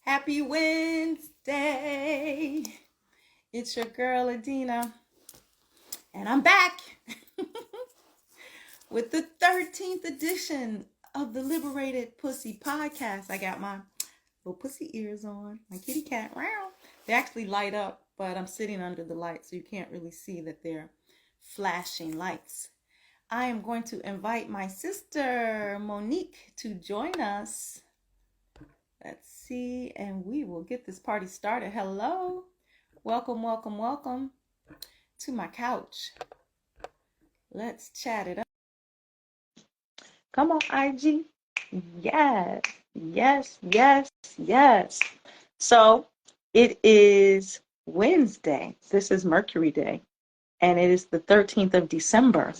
Happy Wednesday. It's your girl Adina, and I'm back with the 13th edition of the Liberated Pussy podcast. I got my little pussy ears on, my kitty cat. Meow. They actually light up, but I'm sitting under the light, so you can't really see that they're flashing lights. I am going to invite my sister Monique to join us. Let's see, and we will get this party started. Hello. Welcome, welcome, welcome to my couch. Let's chat it up. Come on, IG. Yes, yes, yes, yes. So it is Wednesday. This is Mercury Day, and it is the 13th of December.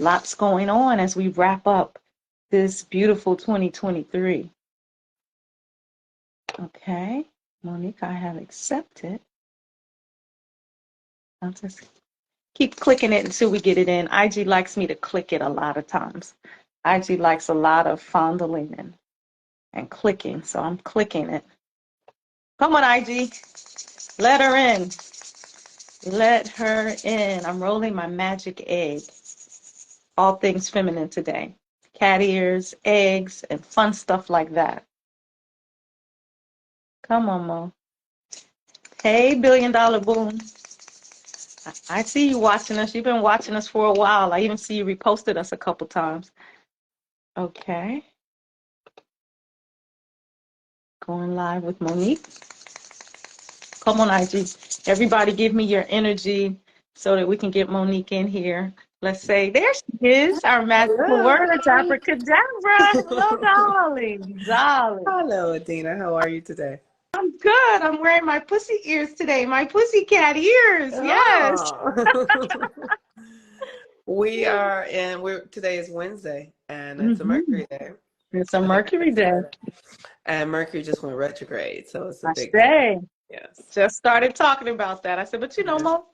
Lots going on as we wrap up this beautiful 2023. Okay, Monique, I have accepted. I'll just keep clicking it until we get it in. IG likes me to click it a lot of times. IG likes a lot of fondling and clicking, so I'm clicking it. Come on, IG. Let her in. Let her in. I'm rolling my magic egg. All things feminine today. Cat ears, eggs, and fun stuff like that. Come on, Mo. Hey, $1 billion boom. I see you watching us. You've been watching us for a while. I even see you reposted us a couple times. Okay. Going live with Monique. Come on, IG. Everybody give me your energy so that we can get Monique in here. Let's say, there she is, our magical Hello. words, abracadabra. Hello, darling. Darling. Hello, Adina. How are you today? I'm good. I'm wearing my pussy ears today, my pussycat ears. Yes. Oh. We're today is Wednesday and it's a Mm-hmm. Mercury day. It's a I think Mercury day. and Mercury just went retrograde, so it's a I big deal. say. Yes. Just started talking about that. I said, but Yeah. Mo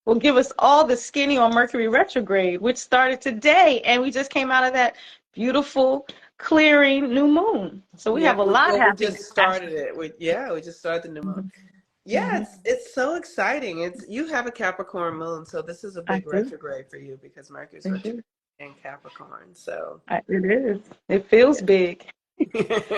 will give us all the skinny on Mercury retrograde, which started today. And we just came out of that beautiful clearing new moon. So we Yeah, have a lot we happening. just started it. We just started the new month. Yeah, Mm-hmm. it's so exciting. It's you have a Capricorn moon, so this is a I big do. retrograde for you because Mercury's It is. retrograde in Capricorn. So It is. It feels big.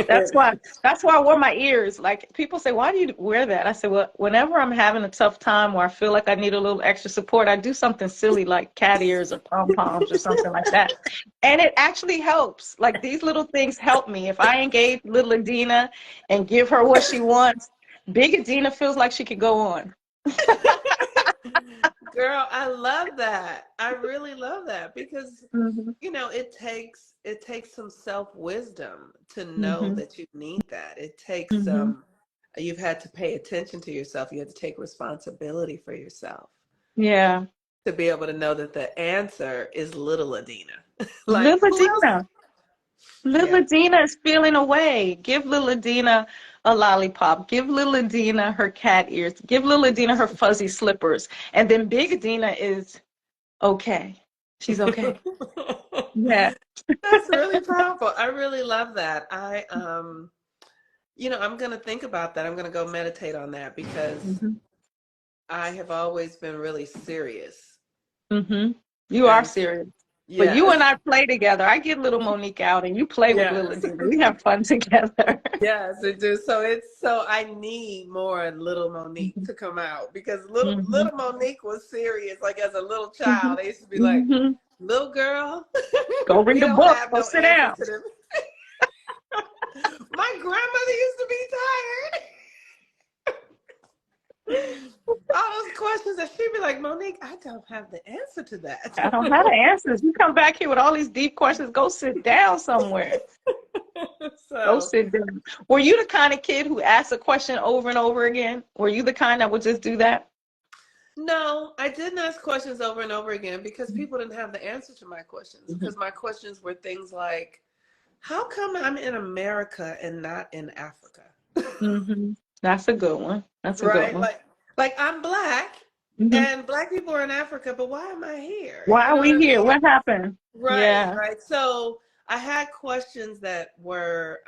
That's yeah. why I wore my ears. Like people say, why do you wear that? I said, well, whenever I'm having a tough time or I feel like I need a little extra support, I do something silly like cat ears or pom poms or something like that. And it actually helps. Like these little things help me. If I engage little Adina and give her what she wants, big Adina feels like she could go on. Girl, I love that. I really love that because Mm-hmm. it takes some self-wisdom to know Mm-hmm. that you need that. It takes Mm-hmm. you've had to pay attention to yourself. You had to take responsibility for yourself Yeah. to be able to know that the answer is little Adina. Like Little who else? Adina. Little Yeah. Adina is feeling away. Give little Adina a lollipop. Give little Adina her cat ears. Give little Adina her fuzzy slippers. And then Big Adina is okay. She's okay. Yeah. That's really powerful. I really love that. I'm gonna think about that. I'm gonna go meditate on that because Mm-hmm. I have always been really serious. Mm-hmm. You are And serious. But you yes, and I play together. I get little Monique out and you play with little yes, Adina. We have fun together. yes, it do. So I need more little Monique Mm-hmm. to come out because little Mm-hmm. little Monique was serious. Like as a little Mm-hmm. child, they used to be like, Mm-hmm. little girl, Go we read a don't book. have Go no sit answers down. to them. My grandmother used to be tired. All those questions that she'd be like, Monique, I don't have the answer to I don't that. have the answers. You come back here with all these deep questions. Go sit down somewhere. Go So sit down. Were you the kind of kid who asked a question over and over again? Were you the kind that would just do that? no, I didn't ask questions over and over again because people didn't have the answer to my questions. Mm-hmm. Because my questions were things like, how come I'm in America and not in Africa? Mm-hmm. That's a good one. That's a good Right? one. Like I'm black Mm-hmm. and black people are in Africa, but why am I here? Why You are know what we I here? mean? What happened? Right, Yeah. right. So I had questions that were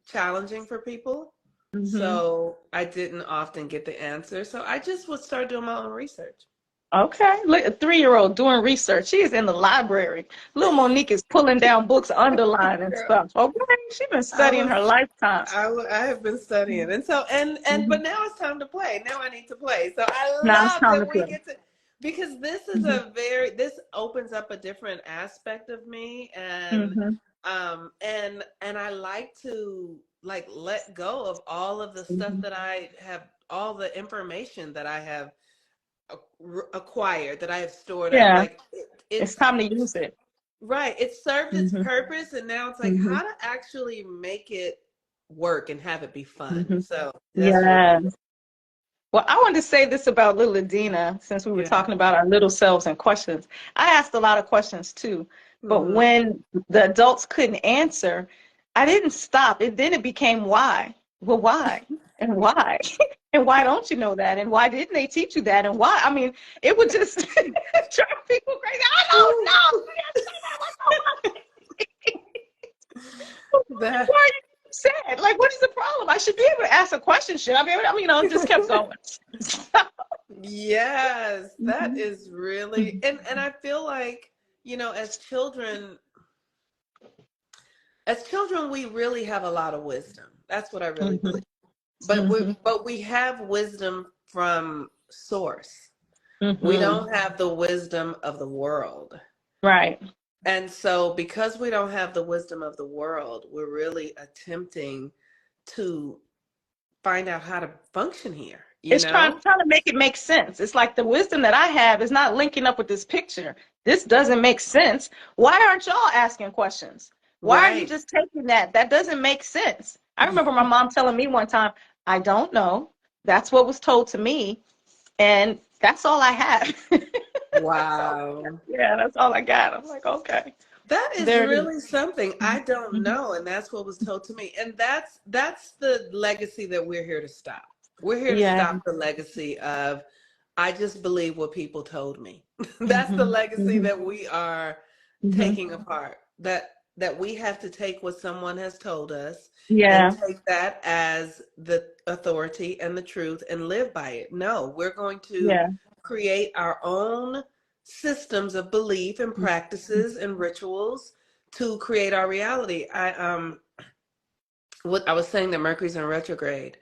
challenging for people. Mm-hmm. So I didn't often get the answer. So I just would start doing my own research. Okay. Look, a 3-year-old doing research. She is in the library. Little Monique is pulling down books, underlining Girl, stuff. Okay. She's been I studying was her lifetime. I have been studying, and so Mm-hmm. but now it's time to play. Now I need to play. So I Now it's love time to that we play. get to, because this is Mm-hmm. this opens up a different aspect of me, Mm-hmm. and I like to like let go of all of the stuff Mm-hmm. that I have, all the information that I have acquired, that I have stored up. Yeah. Like It's it's time to use it. right. It served its Mm-hmm. purpose, and now it's like Mm-hmm. how to actually make it work and have it be fun. Mm-hmm. So that's really Yeah. cool. Well, I wanted to say this about little Adina, since we were Yeah. talking about our little selves and questions. I asked a lot of questions too, but Hmm. when the adults couldn't answer, I didn't stop. Then it became why? Well, why? And why? And why don't you know that? And why didn't they teach you that? And why? I mean, it would just drive people crazy. I don't know. That Why are you sad? Like, what is the problem? I should be able to ask a question. Should I be able to, just kept going. yes, that Mhm. is really, and I feel like, as children we really have a lot of wisdom. That's what I really Mhm. believe. But Mhm. we have wisdom from source. We Mhm. don't have the wisdom of the world. Right. And so, because we don't have the wisdom of the world, we're really attempting to find out how to function here, you It's trying know? trying to make it make sense. It's like the wisdom that I have is not linking up with this picture. This doesn't make sense. Why aren't y'all asking questions? Why are you Right. just taking that? That doesn't make sense. I remember my mom telling me one time, I don't know. That's what was told to me, and that's all I have. That's all. Wow. Yeah, that's all I got. I'm like, okay, That is there it is. really something. I don't Mhm. know, and that's what was told to me. And that's the legacy that we're here to stop. We're here to Yeah. stop the legacy of I just believe what people told me. That's the Hmm. legacy Hmm. that we are Hmm. taking apart. That we have to take what someone has told us and Yeah. take that as the authority and the truth and live by it. No, we're going to Yeah. create our own systems of belief and practices and rituals to create our reality. I was saying that Mercury's in retrograde,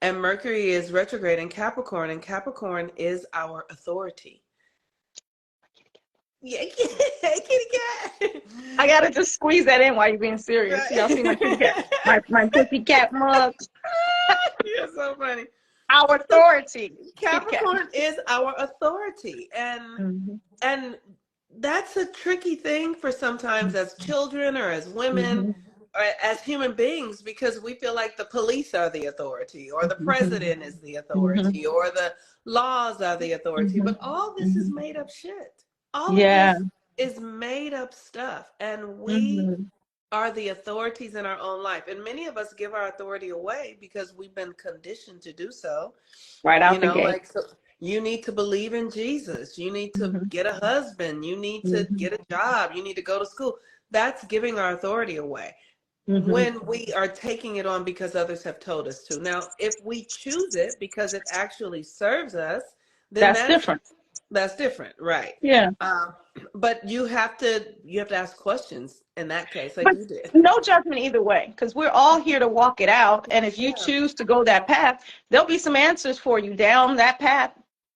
and Mercury is retrograde in Capricorn, and Capricorn is our authority. Yeah, kitty cat. I gotta just squeeze that in while you're being serious. Y'all see my kitty cat, Right. my pussy cat mug. You're so funny. Our So authority, kitty cat. Capricorn is our authority, Hmm. and that's a tricky thing for sometimes as children or as women Hmm. or as human beings, because we feel like the police are the authority or the Hmm. president is the Hmm. authority or the laws are the authority, Hmm. but all this is Hmm. made up shit. All of Yeah. this is made up stuff, and we Hmm. are the authorities in our own life, and many of us give our authority away because we've been conditioned to do so. Right You out the know, gate. like, so you need to believe in Jesus. You need to Hmm. get a husband. You need to Hmm. get a job. You need to go to school. That's giving our authority away Hmm. when we are taking it on because others have told us to. Now, if we choose it because it actually serves us, then That's different. that's different, right? Yeah. Um, but you have to ask questions in that case, like But you did. no judgment either way, because we're all here to walk it out. And if you Yeah. choose to go that path, there'll be some answers for you down that path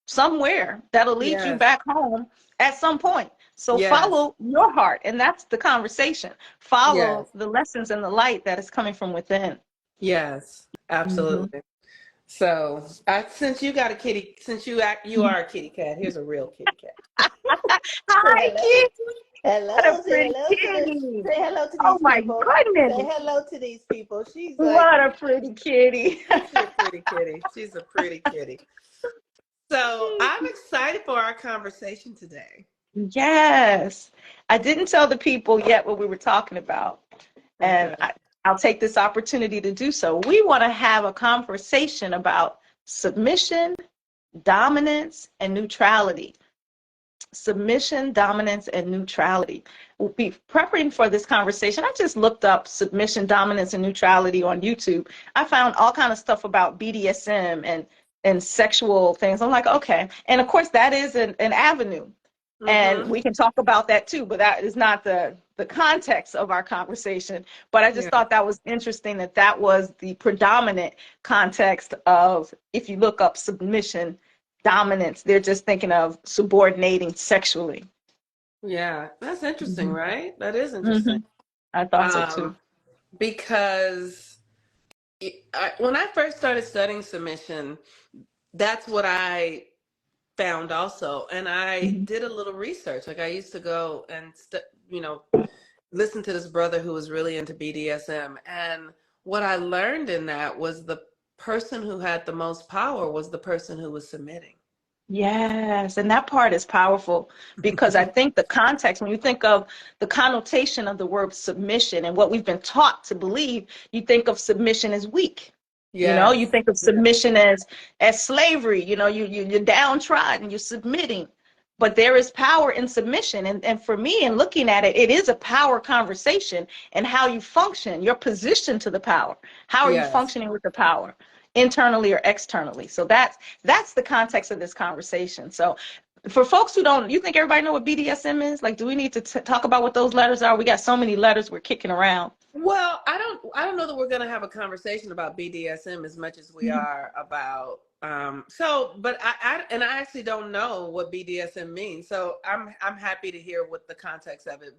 somewhere that'll lead you Yes. back home at some point. So Yes. follow your heart. And that's the conversation. Follow Yes. the lessons and the light that is coming from within. Yes. Hmm. Absolutely. So, since you are a kitty cat, here's a real kitty cat. Say Hi, hello. kitty. What a Hello. Say pretty hello to kitty. say hello to Oh these my people. Say goodness. hello to these people. She's like, What a pretty kitty. she's a pretty kitty. She's a pretty kitty. So I'm excited for our conversation today. Yes. I didn't tell the people yet what we were talking about, and Okay. I'll take this opportunity to do so. We want to have a conversation about submission, dominance, and neutrality. submission, dominance, and neutrality. We'll be prepping for this conversation. I just looked up submission, dominance, and neutrality on YouTube. I found all kind of stuff about BDSM and sexual things. I'm like, okay. And of course, that is an avenue. And Mm-hmm. we can talk about that too, but that is not the context of our conversation. But I just Yeah. thought that was interesting that that was the predominant context of, if you look up submission, dominance, they're just thinking of subordinating sexually. Yeah. That's interesting, Hmm. right? That is interesting. Hmm. I thought so too. Um, because when I first started studying submission, that's what I found also. And I Hmm. did a little research. Like I used to go and, you know, listen to this brother who was really into BDSM. And what I learned in that was the person who had the most power was the person who was submitting. Yes, and that part is powerful because I think the context, when you think of the connotation of the word submission and what we've been taught to believe, you think of submission as weak. You know, you Yes. think of Yeah. submission as slavery. You know, you're downtrodden, you're submitting. But there is power in submission. And for me, in looking at it, it is a power conversation and how you function, your position to the power. How are you Yes. functioning with the power, internally or externally? So that's the context of this conversation. So for folks who don't, you think everybody know what BDSM is? Like, do we need to talk about what those letters are? We got so many letters we're kicking around. Well, I don't know that we're going to have a conversation about BDSM as much as we Mhm. are about but I actually don't know what BDSM means. So I'm happy to hear what the context of it,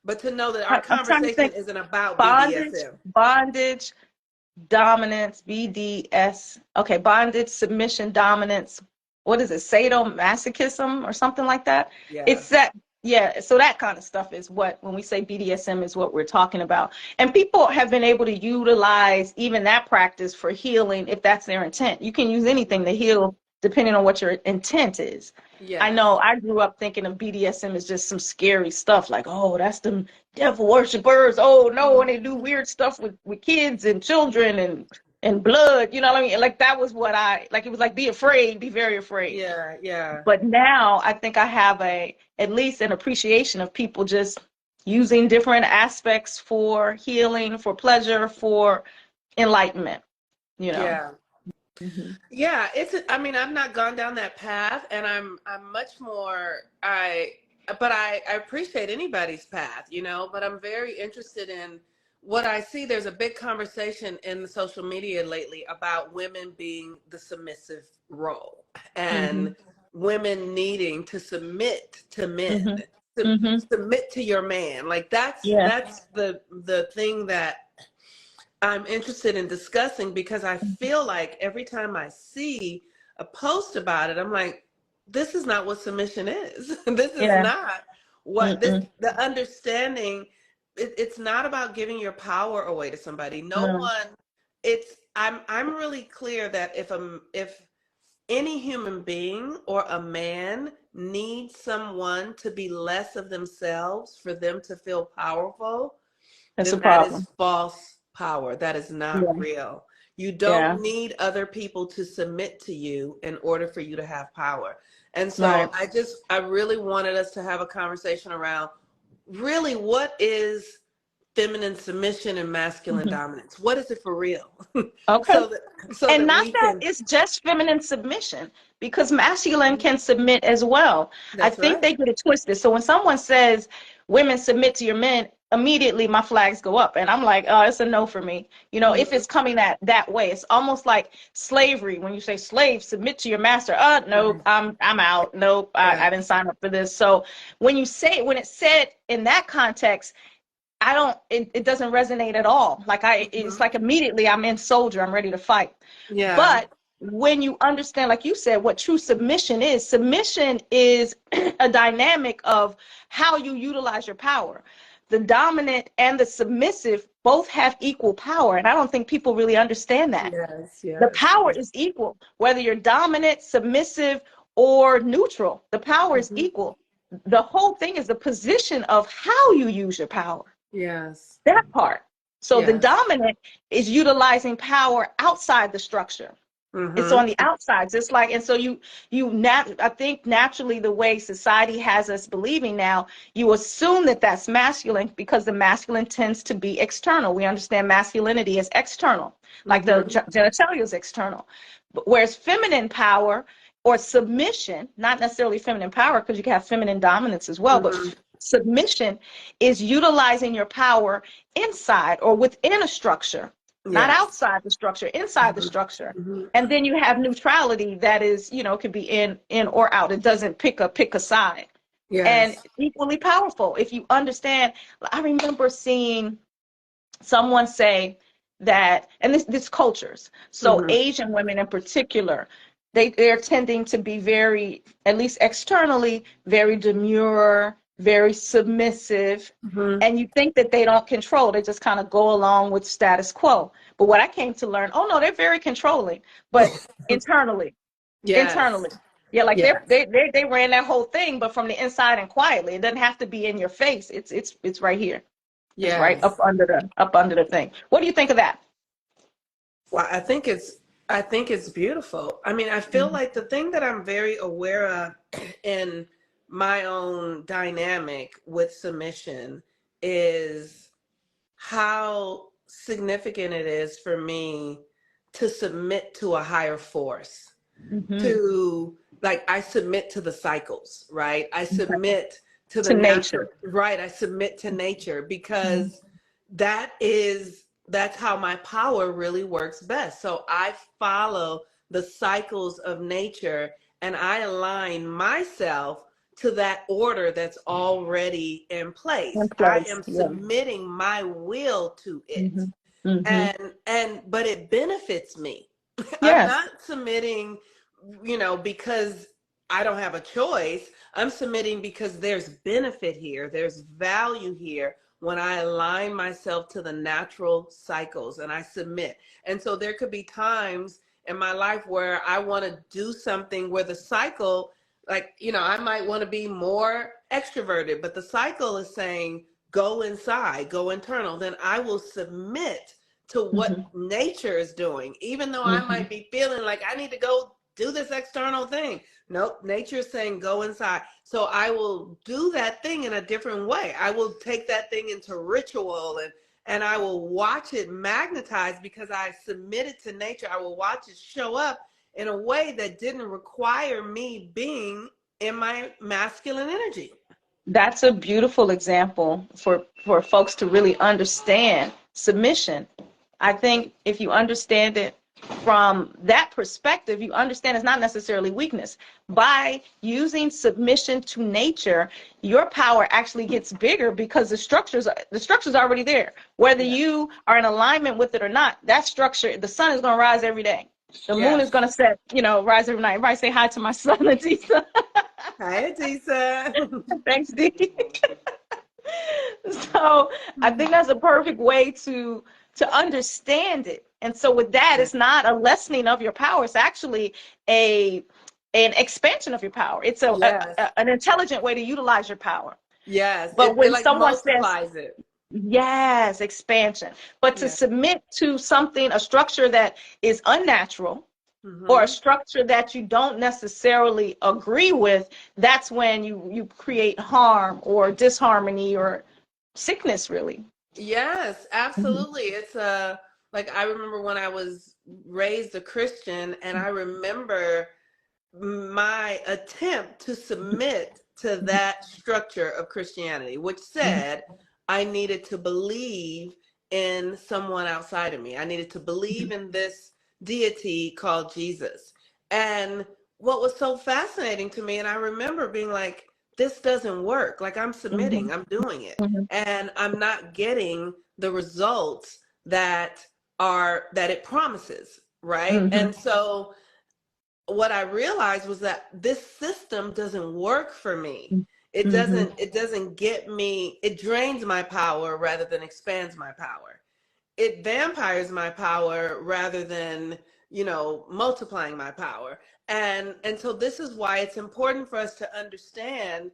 but to know that our I'm trying to conversation think. isn't about Bondage, BDSM. bondage, dominance, BDS. Okay, bondage, submission, dominance. What is it? Sadomasochism or something like that? Yeah. It's that, yeah. So that kind of stuff is what, when we say BDSM, is what we're talking about. And people have been able to utilize even that practice for healing if that's their intent. You can use anything to heal depending on what your intent is. I Yes. know I grew up thinking of BDSM as just some scary stuff like, oh, that's the devil worshippers. Oh no, and they do weird stuff with kids and children and blood. You know what I mean? Like that was what I like. It was like, be afraid, be very afraid. Yeah, yeah. But now I think I have at least an appreciation of people just using different aspects for healing, for pleasure, for enlightenment. You know. Yeah. Hmm. Yeah, I mean, I've not gone down that path and I'm much more but I appreciate anybody's path, you know, but I'm very interested in what I see. There's a big conversation in the social media lately about women being the submissive role and Hmm. women needing to submit to men, Hmm. to Hmm. submit to your man. Like that's Yeah. that's the thing that I'm interested in discussing because I feel like every time I see a post about it, I'm like, this is not what submission is. This is Yeah. not what this, Mm-mm. the understanding, it's not about giving your power away to somebody. No No. one, I'm really clear that if any human being or a man needs someone to be less of themselves for them to feel powerful, That's a then that is problem. false power. That is not Yeah. real. You Yeah. don't need other people to submit to you in order for you to have power. And so Right. I really wanted us to have a conversation around really what is feminine submission and masculine Hmm. dominance? What is it for real? Okay. So And that not we that can, it's just feminine submission, because masculine can submit as well. I that's think right. they get it twisted. So when someone says women submit to your men, immediately my flags go up, and I'm like, oh, it's a no for me. You know, if Mhm. it's coming that way, it's almost like slavery. When you say slave, submit to your master. Nope, Right. I'm out. Nope, I Right. didn't sign up for this. So when it's said in that context, I don't, it doesn't resonate at all. Like it's Mhm. like immediately I'm in soldier, I'm ready to fight. Yeah. But when you understand, like you said, what true submission is a dynamic of how you utilize your power. The dominant and the submissive both have equal power. And I don't think people really understand that. Yes. The Yes. power is equal, whether you're dominant, submissive, or neutral. The power is Mhm. equal. The whole thing is the position of how you use your power, Yes. that part. So the Yes. dominant is utilizing power outside the structure. It's Mm-hmm. on the outside, just like, and so I think naturally the way society has us believing now, you assume that that's masculine because the masculine tends to be external. We understand masculinity as external, like the Mm-hmm. genitalia is external. Whereas feminine power or submission, not necessarily feminine power, because you can have feminine dominance as well, but Mm-hmm. submission is utilizing your power inside or within a structure, not Yes. outside the structure, inside the Mm-hmm. structure. Mm-hmm. And then you have neutrality that is, could be in or out. It doesn't pick a side. And Yes. equally powerful if you understand. I remember seeing someone say that, and this cultures. So Mm-hmm. Asian women in particular, they're tending to be very, at least externally, very demure, very submissive. Mm-hmm. And you think that they don't control, they just kind of go along with status quo. But what I came to learn, oh no, they're very controlling, but internally, Yes. internally. Yeah, like Yes. they ran that whole thing, but from the inside and quietly. It doesn't have to be in your face. It's right here. It's right Yes. up under the thing. What do you think of that? Well, I think it's beautiful. I mean, I feel Mhm. like the thing that I'm very aware of in my own dynamic with submission is how significant it is for me to submit to a higher force. Mhm. To, like, I submit to the cycles, right? I submit to the To natural, nature. right? I submit to nature Mhm. because that's how my power really works best. So I follow the cycles of nature and I align myself to that order that's already in In place. I place. am Yeah. submitting my will to it. Mhm. Mhm. And but it benefits me. I'm Yes. not submitting, because I don't have a choice. I'm submitting because there's benefit here, there's value here when I align myself to the natural cycles and I submit. And so there could be times in my life where I want to do something where the cycle, like, I might want to be more extroverted, but the cycle is saying, go inside, go internal. Then I will submit to what Mhm. nature is doing, even though I Mhm. might be feeling like I need to go do this external thing. Nope, nature is saying go inside. So I will do that thing in a different way. I will take that thing into ritual and I will watch it magnetize because I submitted to nature. I will watch it show up in a way that didn't require me being in my masculine energy. That's a beautiful example for folks to really understand submission. I think if you understand it from that perspective, you understand it's not necessarily weakness. By using submission to nature, your power actually gets bigger because the structure's already there. Whether Yeah. you are in alignment with it or not, that structure, the sun is going to rise every day. The moon is Yes. going to set, rise every night. Everybody say hi to my son, Leticia. Hi, Adisa. Thanks, Dee. So I think that's a perfect way to understand it. And so with that, it's not a lessening of your power. It's actually a an expansion of your power. It's Yes. an intelligent way to utilize your power. Yes. But It when like someone says, multiplies it. yes, expansion, but to Yeah. submit to something, a structure that is unnatural, or a Mm-hmm. structure that you don't necessarily agree with, that's when you create harm or disharmony or sickness, really. Yes, Mhm. absolutely. It's like I remember when I was raised a Christian and I remember my attempt to submit to that structure of Christianity, which Mhm. said I needed to believe in someone outside of me. I needed to believe in this deity called Jesus. And what was so fascinating to me, and I remember being like, this doesn't work. Like, I'm Mhm. submitting, I'm doing it, Mhm. and I'm not getting the results that it promises, right? Mhm. And so what I realized was that this system doesn't work for me. Mhm. It doesn't get me, it drains my power rather than expands my power. It vampires my power rather than, multiplying my power. And so this is why it's important for us to understand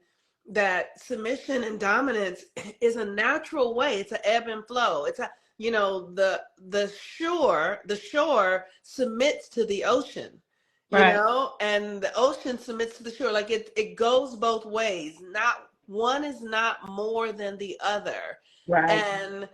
that submission and dominance is a natural way. It's an ebb and flow. the shore submits to the ocean, Right. and the ocean submits to the shore. Like it goes both ways. Not one is not more than the other. Right. And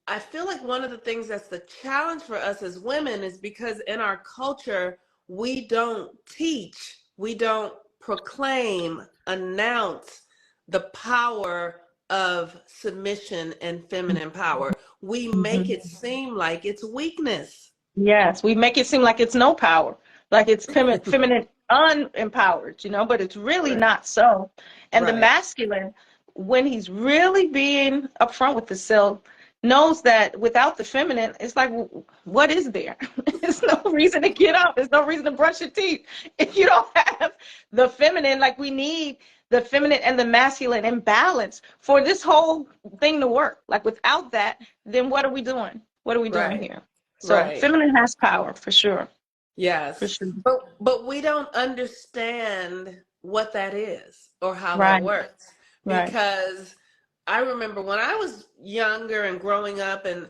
I feel like one of the things that's the challenge for us as women is because in our culture, we don't teach, we don't proclaim, announce the power of submission and feminine power. We make Mhm. it seem like it's weakness. Yes, we make it seem like it's no power, like it's feminine unempowered, but it's really Right. not so. And the Right. masculine, when he's really being upfront with the self, knows that without the feminine, it's like, what is there? There's no reason to get up. There's no reason to brush your teeth if you don't have the feminine. Like we need the feminine and the masculine in balance for this whole thing to work. Like without that, then what are we doing? What are we doing Right. here? So Right. feminine has power for sure. For Yes. sure. But we don't understand what that is or how that Right. works. Right. Because I remember when I was younger and growing up and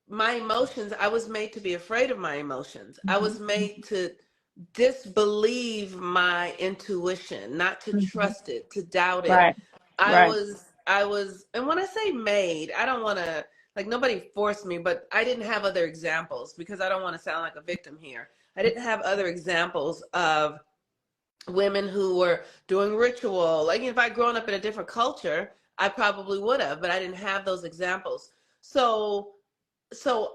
my emotions, I was made to be afraid of my emotions. I Hmm. was made to disbelieve my intuition, not to Hmm. trust it, to doubt it. Right. I Right. was I was and when I say made, I don't want to, like, nobody forced me, but I didn't have other examples because I don't want to sound like a victim here. I didn't have other examples of women who were doing ritual. Like if I'd grown up in a different culture, I probably would have, but I didn't have those examples. So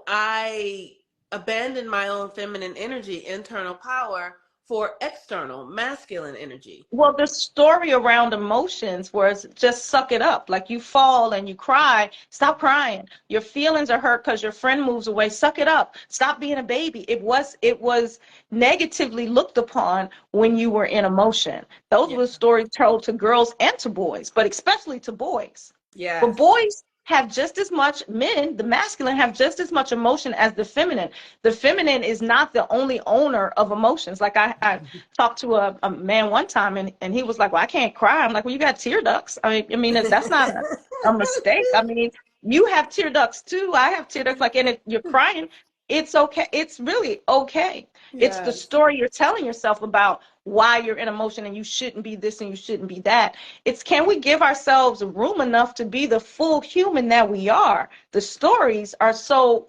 I abandoned my own feminine energy, internal power, for external masculine energy. Well, the story around emotions was just suck it up. Like you fall and you cry, stop crying. Your feelings are hurt because your friend moves away. Suck it up. Stop being a baby. It was negatively looked upon when you were in emotion. Those Yeah. were stories told to girls and to boys, but especially to boys. But Yes. boys have just as much, men, the masculine have just as much emotion as the feminine. The feminine is not the only owner of emotions. Like I talked to a man one time and he was like, well, I can't cry. I'm like, well, you got tear ducts. I mean, that's not a mistake. I mean, you have tear ducts too. I have tear ducts. Like, and if you're crying, it's okay. It's really okay. It's the Yes. story you're telling yourself about why you're in emotion and you shouldn't be this and you shouldn't be that. It's, can we give ourselves room enough to be the full human that we are? The stories are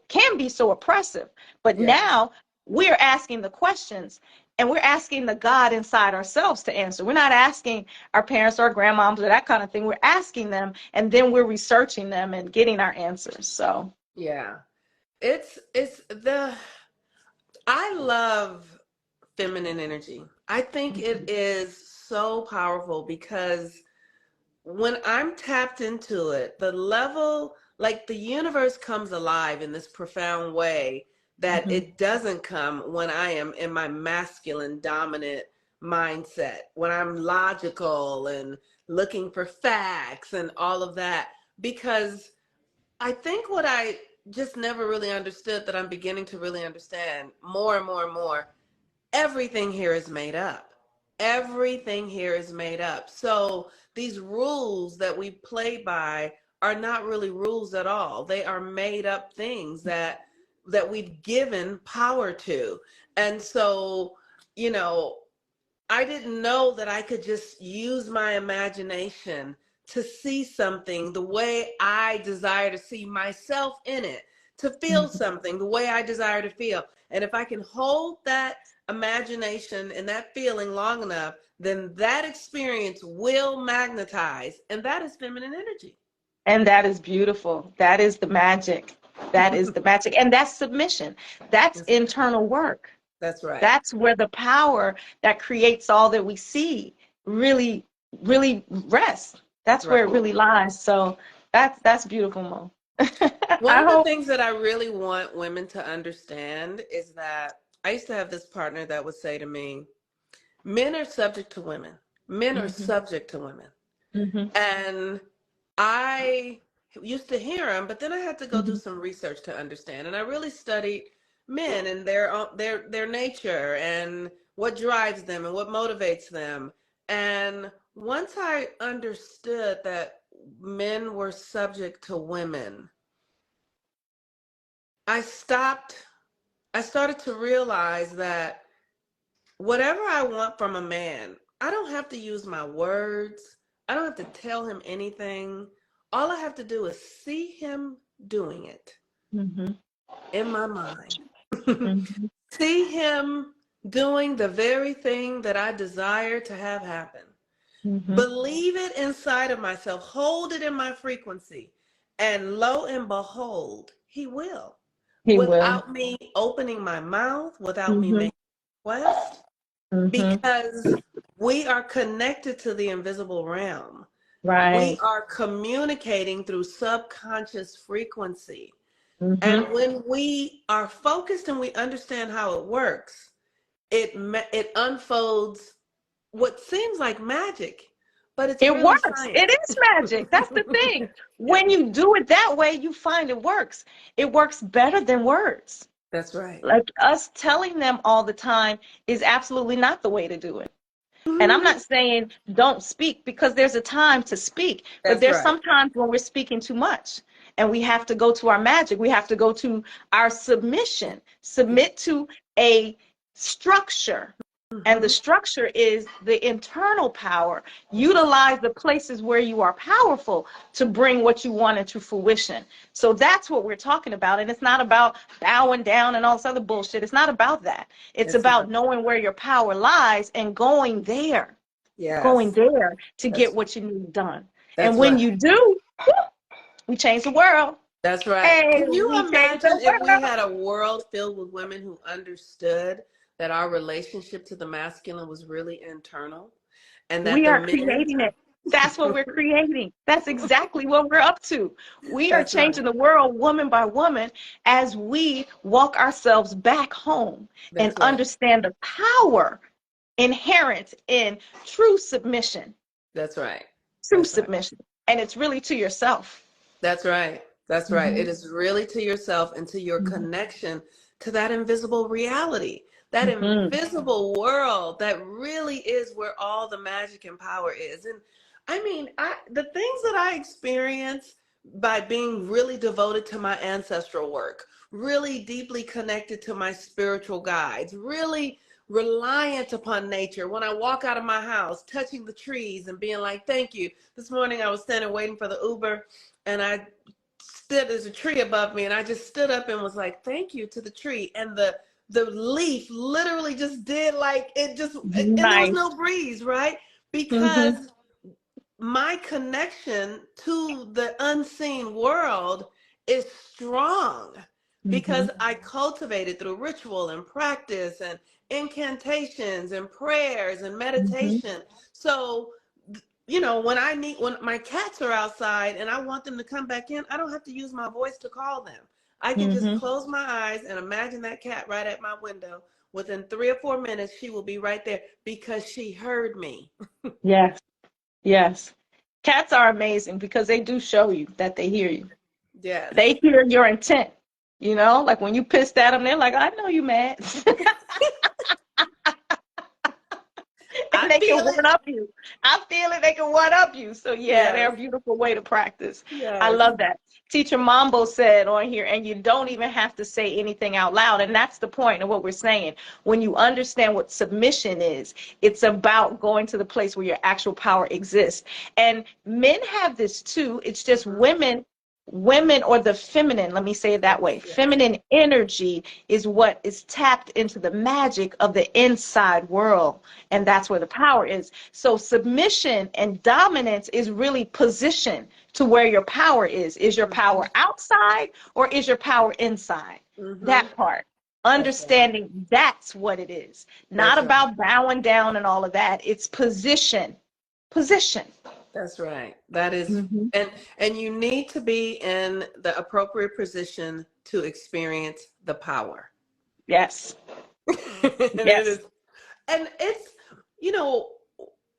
can be so oppressive, but Yes. now we're asking the questions and we're asking the God inside ourselves to answer. We're not asking our parents or grandmoms or that kind of thing. We're asking them and then we're researching them and getting our answers. So Yeah. It's the I love feminine energy. I think it is so powerful because when I'm tapped into it, the level, like the universe comes alive in this profound way that mhm. it doesn't come when I am in my masculine dominant mindset, when I'm logical and looking for facts and all of that. Because I think what I just never really understood that I'm beginning to really understand more and more and more, everything here is made up. Everything here is made up. So these rules that we play by are not really rules at all. They are made up things that we've given power to. And so, you know, I didn't know that I could just use my imagination to see something the way I desire to see myself in it, to feel Mhm. something the way I desire to feel. And if I can hold that imagination and that feeling long enough, then that experience will magnetize. And that is feminine energy. And that is beautiful. That is the magic. That is the magic. And that's submission. That's That's right. internal work. That's right. That's where the power that creates all that we see really, really rests. That's Right. where it really lies. So that's beautiful, Mo. One I of the hope. things that I really want women to understand is that I used to have this partner that would say to me, men are subject to women. Men are Hmm. subject to women. Hmm. And I used to hear him, but then I had to go do Hmm. some research to understand. And I really studied men and their nature and what drives them and what motivates them. And once I understood that men were subject to women, I stopped, I started to realize that whatever I want from a man, I don't have to use my words. I don't have to tell him anything. All I have to do is see him doing it Mm-hmm. in my mind. Mm-hmm. See him doing the very thing that I desire to have happen. Mm-hmm. Believe it inside of myself, hold it in my frequency, and lo and behold, he will. He will. Without me opening my mouth, without me Mm-hmm. making a request, Mm-hmm. because we are connected to the invisible realm. We Right. are communicating through subconscious frequency. Mm-hmm. And when we are focused and we understand how it works, it unfolds what seems like magic, but it's It really works. science. It is magic. That's the thing. Yeah, When you do it that way, you find it works. It works better than words. that's right. Like us telling them all the time is absolutely not the way to do it. And I'm Mhm. not saying don't speak, because there's a time to speak, but That's there's right. sometimes when we're speaking too much and we have to go to our magic. We have to go to our submission, Yeah. submit to a structure. And the Hmm. structure is the internal power. Utilize the places where you are powerful to bring what you want into fruition. So that's what we're talking about. And it's not about bowing down and all this other bullshit. It's not about that. It's It's not. about knowing where your power lies and going Yes. there to get That's what you need done. And that's when right. you do, we change the world. That's right. Hey, Can you we change the imagine if we world. had a world filled with women who understood that our relationship to the masculine was really internal and that We the are men. creating it. That's what we're creating. That's exactly what we're up to. We are That's right. changing the world woman by woman as we walk ourselves back home and That's right. understand the power inherent in true submission. That's right. True That's right. submission. And it's really to yourself. That's right. That's right. Mm-hmm. It is really to yourself and to your Mm-hmm. connection to that invisible reality, that Mm-hmm. invisible world that really is where all the magic and power is. And I mean, the things that I experience by being really devoted to my ancestral work, really deeply connected to my spiritual guides, really reliant upon nature. When I walk out of my house, touching the trees and being like, thank you. This morning I was standing waiting for the Uber, and I stood, there's a tree above me, and I just stood up and was like, thank you to the tree. And the leaf literally just did like it just, and there was Nice. no breeze, right? Mm-hmm. Because my connection to the unseen world is strong Mm-hmm. because I cultivated through ritual and practice and incantations and prayers and Mm-hmm. meditation. So, when my cats are outside and I want them to come back in, I don't have to use my voice to call them. I can just Mm-hmm. close my eyes and imagine that cat right at my window. Within 3 or 4 minutes, she will be right there because she heard me. Yes. Yes. Cats are amazing because they do show you that they hear you. Yes. They hear your intent. Like when you pissed at them, they're like, I know you mad. I And they can feel one it. up you. I feel it. They can one up you. So yeah, they're Yes. a beautiful way to practice. I Yes. love that. Teacher Mambo said on here, and you don't even have to say anything out loud. And that's the point of what we're saying. When you understand what submission is, it's about going to the place where your actual power exists. And men have this too. It's just Mhm. women or the feminine, let me say it that Yes. way. Yes. Feminine energy is what is tapped into the magic of the inside world. And that's where the power is. So submission and dominance is really position to where your power is. Is your Mm-hmm. power outside or is your power inside? Mm-hmm. That part. That's right. Understanding that's what it is. Not That's right. about bowing down and all of that. It's position. Position. That's right. That is, Hmm. and you need to be in the appropriate position to experience the power. Yes. And it Yes. is, and it's, you know,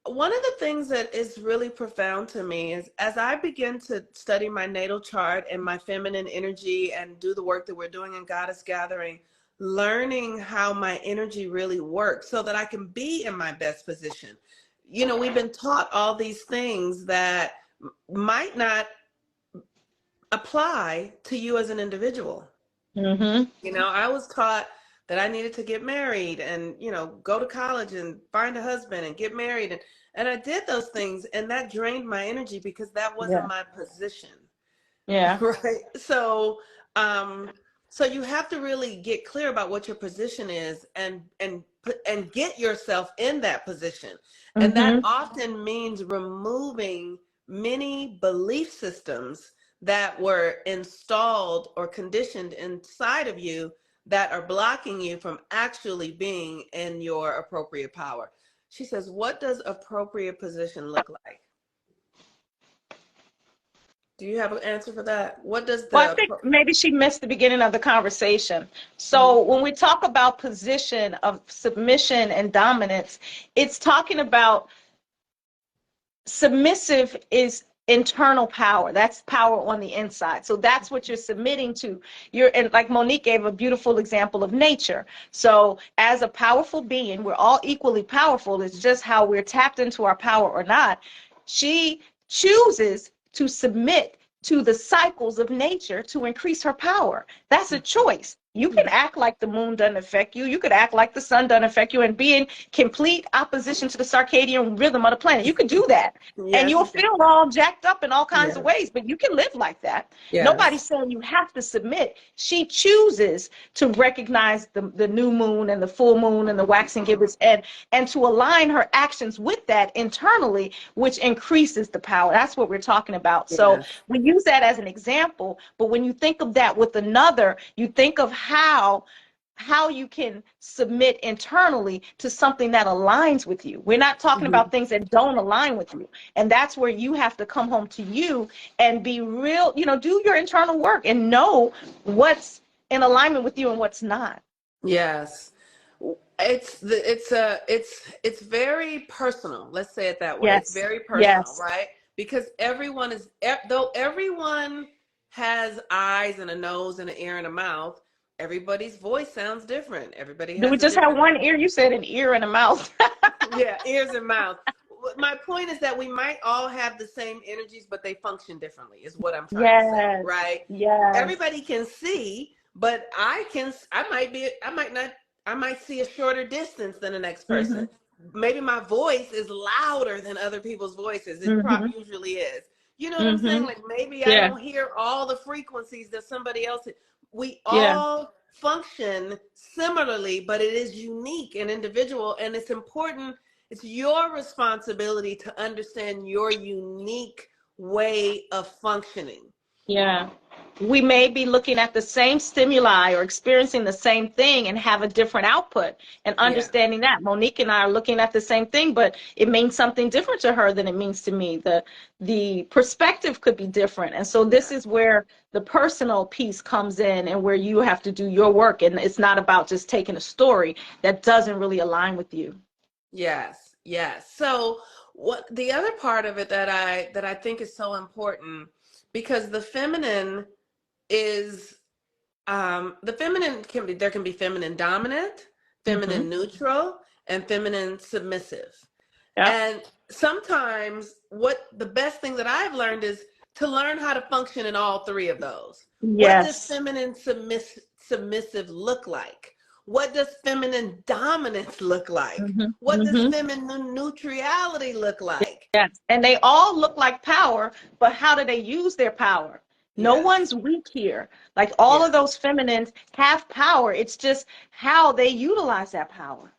one of the things that is really profound to me is as I begin to study my natal chart and my feminine energy and do the work that we're doing in Goddess Gathering, learning how my energy really works so that I can be in my best position. We've been taught all these things that might not apply to you as an individual. Mm-hmm. You know, I was taught that I needed to get married and, you know, go to college and find a husband and get married. And I did those things, and that drained my energy because that wasn't Yeah. my position. Yeah. Right. So, um, so you have to really get clear about what your position is and get yourself in that position. And that Mm-hmm. often means removing many belief systems that were installed or conditioned inside of you that are blocking you from actually being in your appropriate power. She says, what does appropriate position look like? Do you have an answer for that? What does Well, I the think maybe she missed the beginning of the conversation. Mhm. So when we talk about position of submission and dominance, it's talking about submissive is internal power. That's power on the inside. So that's what you're submitting to. You're, and like Monique gave a beautiful example of nature. So as a powerful being, we're all equally powerful. It's just how we're tapped into our power or not. She chooses to submit to the cycles of nature to increase her power. That's a choice. You can act like the moon doesn't affect you. You could act like the sun doesn't affect you and be in complete opposition to the circadian rhythm of the planet. You could do that. And Yes, you'll you can. feel all jacked up in all kinds of Yes. ways, but you can live like that. Nobody's Yes. saying you have to submit. She chooses to recognize the new moon and the full moon and the waxing gibbous and to align her actions with that internally, which increases the power. That's what we're talking about. So Yes. we use that as an example, but when you think of that with another, you think of how you can submit internally to something that aligns with you. We're not talking Mhm. about things that don't align with you. And that's where you have to come home to you and be real, do your internal work and know what's in alignment with you and what's not. Yes. It's very personal. Let's say it that way. It's Yes. very personal, Yes. right? Because though everyone has eyes and a nose and an ear and a mouth, everybody's voice sounds different. Everybody Do we has a just have different one ear? You said an ear and a mouth. yeah, ears and mouth. My point is that we might all have the same energies, but they function differently, is what I'm trying to say, Yes. right? Yes. Everybody can see, but I might not, I might see a shorter distance than the next person. Mm-hmm. Maybe my voice is louder than other people's voices. It Mm-hmm. usually is. You know what I'm saying? Mm-hmm. Like maybe I Yeah. don't hear all the frequencies that somebody else. We Yeah. all function similarly, but it is unique and individual, and it's important. It's your responsibility to understand your unique way of functioning. Yeah. We may be looking at the same stimuli or experiencing the same thing and have a different output and Yeah. understanding that. Monique and I are looking at the same thing, but it means something different to her than it means to me. The perspective could be different. And so this Yeah. is where the personal piece comes in and where you have to do your work. And it's not about just taking a story that doesn't really align with you. Yes. Yes. So what the other part of it that I think is so important, because the feminine is the feminine can be, there can be feminine dominant, Mm-hmm. feminine neutral, and feminine submissive. Yep. And sometimes what the best thing that I've learned is to learn how to function in all three of those. What does Yes. feminine submissive look like? What does feminine dominance look like? Mm-hmm. What does Mm-hmm. feminine neutrality look like? Yes. And they all look like power, but how do they use their power? No Yes. one's weak here. Like all of Yeah, those feminines have power. It's just how they utilize that power.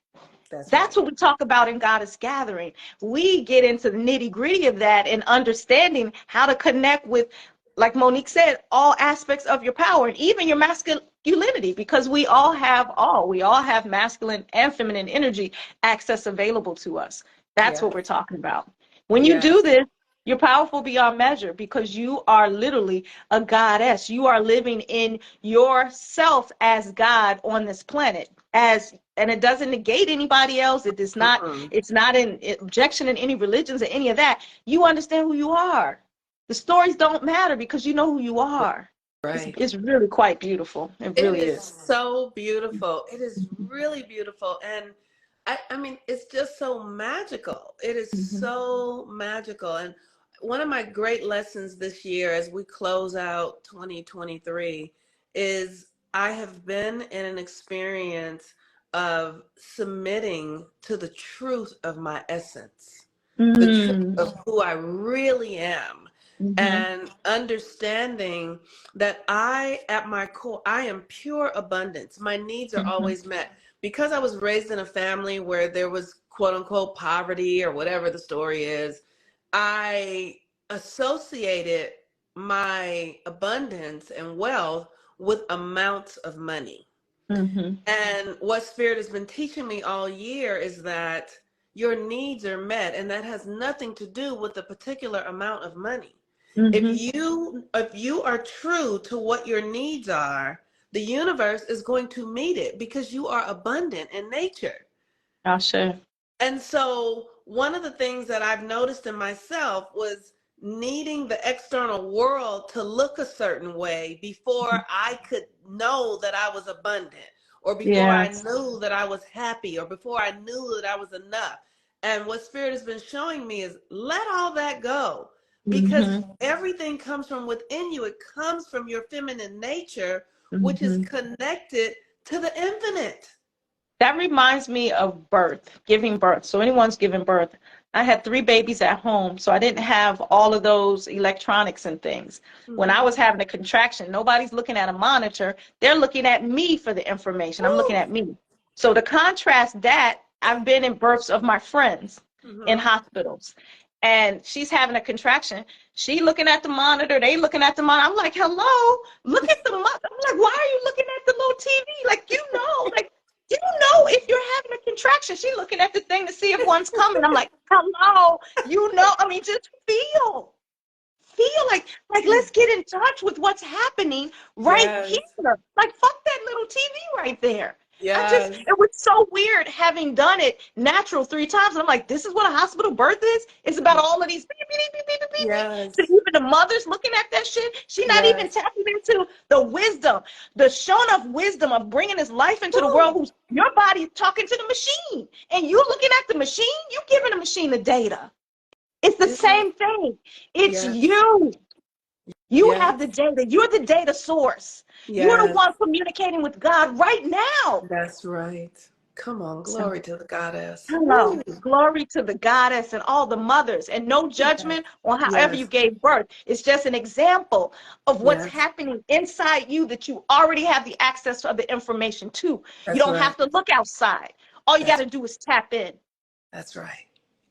that's That's right. what we talk about in Goddess Gathering. We get into the nitty gritty of that and understanding how to connect with, like Monique said, all aspects of your power and even your masculinity, because we all have all. We all have masculine and feminine energy access available to us. That's Yeah. what we're talking about. When you do Yes. this, you're powerful beyond measure because you are literally a goddess. You are living in yourself as God on this planet. And it doesn't negate anybody else. It does not, Mm-mm. it's not an objection in any religions or any of that. You understand who you are. The stories don't matter because you know who you are. Right. It's really quite beautiful. It It really is is. so beautiful. It is really beautiful. And I mean, it's just so magical. It is Mm-hmm. so magical. And one of my great lessons this year as we close out 2023 is I have been in an experience of submitting to the truth of my essence, the truth Mm. of who I really am, Mm-hmm. and understanding that I, at my core, I am pure abundance. My needs are Mm-hmm. always met. Because I was raised in a family where there was quote unquote poverty or whatever the story is, I associated my abundance and wealth with amounts of money. Mm-hmm. And what Spirit has been teaching me all year is that your needs are met, and that has nothing to do with the particular amount of money. Mm-hmm. If you are true to what your needs are, the universe is going to meet it because you are abundant in nature. Ashe. And so one of the things that I've noticed in myself was needing the external world to look a certain way before I could know that I was abundant, or before I Yes. knew that I was happy, or before I knew that I was enough. And what Spirit has been showing me is let all that go, because Mm-hmm. everything comes from within you. It comes from your feminine nature, which is Mm-hmm. connected to the infinite. That reminds me of birth, giving birth. So anyone's giving birth. I had three babies at home, so I didn't have all of those electronics and things. When I Mm-hmm. was having a contraction, nobody's looking at a monitor. They're looking at me for the information. I'm looking Woo! at me. So to contrast that, I've been in births of my friends in Mm-hmm. hospitals. And she's having a contraction. She looking at the monitor. They looking at the monitor. I'm like, hello, look at the monitor. I'm like, why are you looking at the little TV? Like, like, you know if you're having a contraction. She's looking at the thing to see if one's coming. I'm like, hello, I mean, just feel like let's get in touch with what's happening right Yes, here. Like, fuck that little TV right there. yes, It was so weird having done it natural 3 times. And I'm like, this is what a hospital birth is? It's about all of these beep, beep, beep, beep, beep, beep, beep. So yes, even the mother's looking at that shit. She's not even yes. tapping into the wisdom, the shown of wisdom of bringing his life into the world, Woo! who's your body talking to the machine. And you looking at the machine, you giving the machine the data. It's the Isn't it? same thing. It's Yes, you. You yes, have the data. You're the data source. You're the yes. one communicating with God right now. That's right. Come on, So, glory to the goddess. hello. Woo! Glory to the goddess and all the mothers, and no Yes, judgment on however you yes, gave birth. It's just an example of what's yes. happening inside you that you already have the access to the information to. You That's don't right. have to look outside. All you got That's to do is tap in. that's right.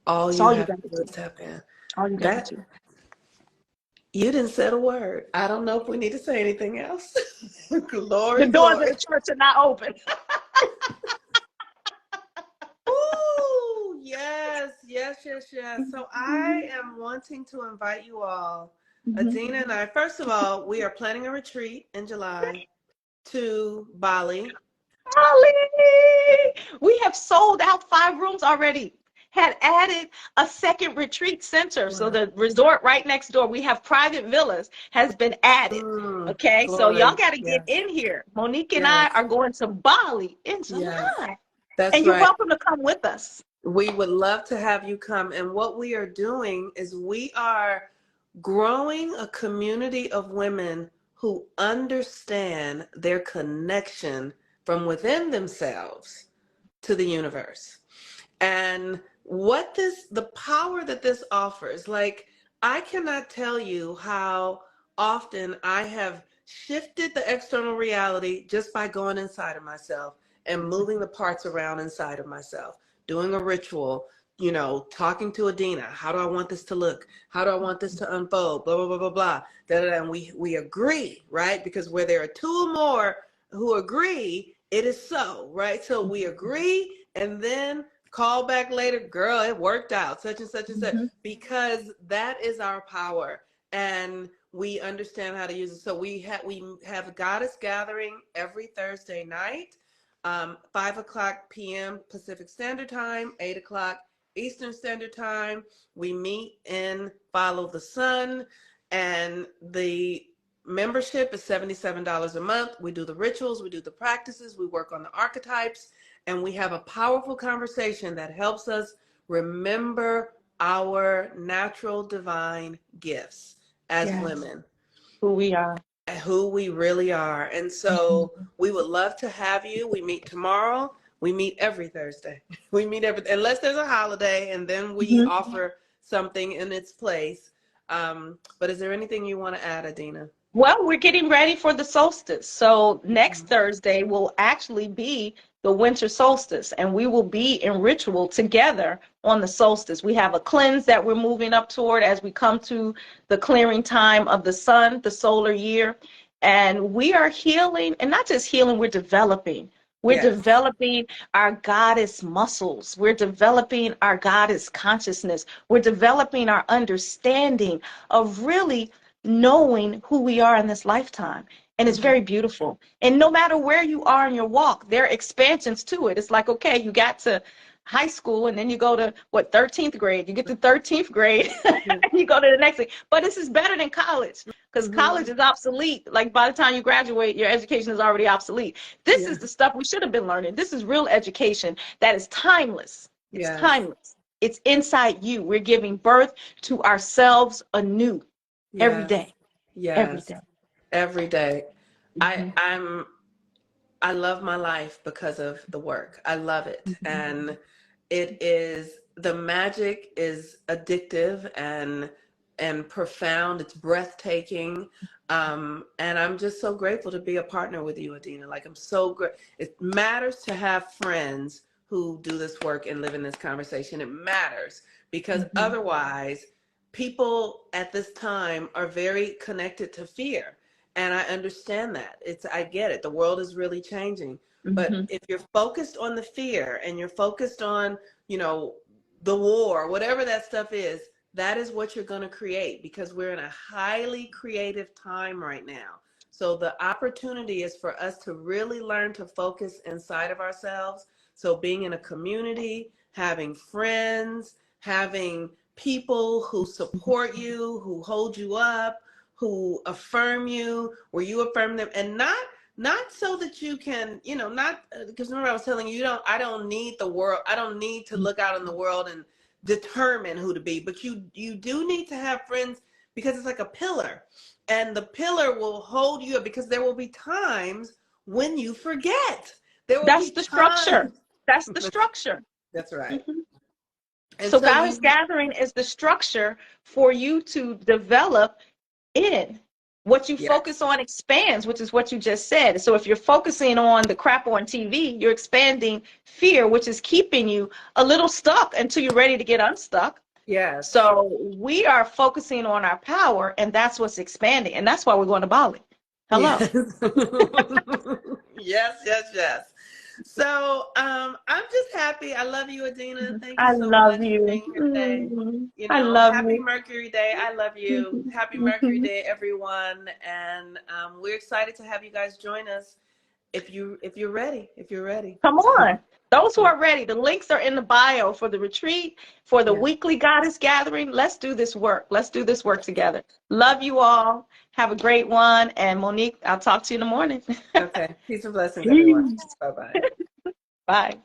All That's you all you have got to to do do. is tap in. All you got to That do. you didn't say a word. I don't know if we need to say anything else. The Glory, doors of glory. the church are not open. Ooh, yes, yes, yes, yes. So I am wanting to invite you all, Adina and I. First of all, we are planning a retreat in July to Bali. Golly! We have sold out 5 rooms already. Had added a second retreat center. So Wow. the resort right next door, we have private villas, has been added. Okay, so y'all Glory. got to get Yes, in here. Monique and I yes, are going to Bali in yes. July. That's And you're right. welcome to come with us. We would love to have you come. And what we are doing is we are growing a community of women who understand their connection from within themselves to the universe. And the power that this offers, like, I cannot tell you how often I have shifted the external reality just by going inside of myself and moving the parts around inside of myself, doing a ritual, talking to Adina. How do I want this to look? How do I want this to unfold? Blah, blah, blah, blah, blah. And we agree, right? Because where there are two or more who agree, it is so, right? So we agree, and then call back later, girl, it worked out, such and such and such, Mhm. because that is our power, and we understand how to use it. So we have a goddess gathering every Thursday night, 5 o'clock p.m. Pacific Standard Time, 8 o'clock Eastern Standard Time. We meet in Follow the Sun, and the membership is $77 a month. We do the rituals, we do the practices, we work on the archetypes, and we have a powerful conversation that helps us remember our natural divine gifts as Yes, women. who we are. who we really are. And so we would love to have you. We meet tomorrow. We meet every Thursday. We meet unless there's a holiday, and then we Mhm. offer something in its place. But is there anything you want to add, Adina? Well, we're getting ready for the solstice. So next Mhm. Thursday will actually be the winter solstice, and we will be in ritual together on the solstice. We have a cleanse that we're moving up toward as we come to the clearing time of the sun, the solar year. And we are healing, and not just healing, we're developing. We're Yes. developing our goddess muscles. We're developing our goddess consciousness. We're developing our understanding of really knowing who we are in this lifetime. And it's Mhm. very beautiful. And no matter where you are in your walk, there are expansions to it. It's like, okay, you got to high school and then you go to what, 13th grade. You get to 13th grade and you go to the next thing. But this is better than college because college Mhm. is obsolete. Like by the time you graduate, your education is already obsolete. This Yeah. is the stuff we should have been learning. This is real education that is timeless. It's Yes. timeless. It's inside you. We're giving birth to ourselves anew every Yes. day, every Yes. day. Every day. I Mhm, I'm I love my life because of the work. I love it. mhm. And it is the magic is addictive and profound. It's breathtaking. And I'm just so grateful to be a partner with you, Adina. Like I'm so great. It matters to have friends who do this work and live in this conversation. It matters because Mhm, otherwise people at this time are very connected to fear, and I understand that. I get it. The world is really changing. But mhm. if you're focused on the fear and you're focused on, you know, the war, whatever that stuff is, that is what you're going to create because we're in a highly creative time right now. So the opportunity is for us to really learn to focus inside of ourselves. So being in a community, having friends, having people who support you, who hold you up, who affirm you, where you affirm them, and not so that you can, not because remember I was telling you, I don't need the world. I don't need to look out in the world and determine who to be, but you do need to have friends because it's like a pillar, and the pillar will hold you up because there will be times when you forget. There will That's be the structure. times. That's the structure. That's right. Mhm. And So so Goddess you, Gathering is the structure for you to develop in. What you yes, focus on expands, which is what you just said. So if you're focusing on the crap on TV, you're expanding fear, which is keeping you a little stuck until you're ready to get unstuck. yes, So we are focusing on our power, and that's what's expanding. And that's why we're going to Bali. Hello. yes. Yes, yes, yes. So I'm just happy. I love you, Adina. Thank you I so love much for you. being here today. I love Happy you. Mercury Day. I love you. Happy Mercury Day, everyone. And we're excited to have you guys join us if you're ready. If you're ready. Come on. Those who Yeah. are ready, the links are in the bio for the retreat, for the Yeah. weekly goddess gathering. Let's do this work. Let's do this work together. Love you all. Have a great one. And Monique, I'll talk to you in the morning. Okay. Peace and blessings, everyone. Peace. Bye bye. Bye.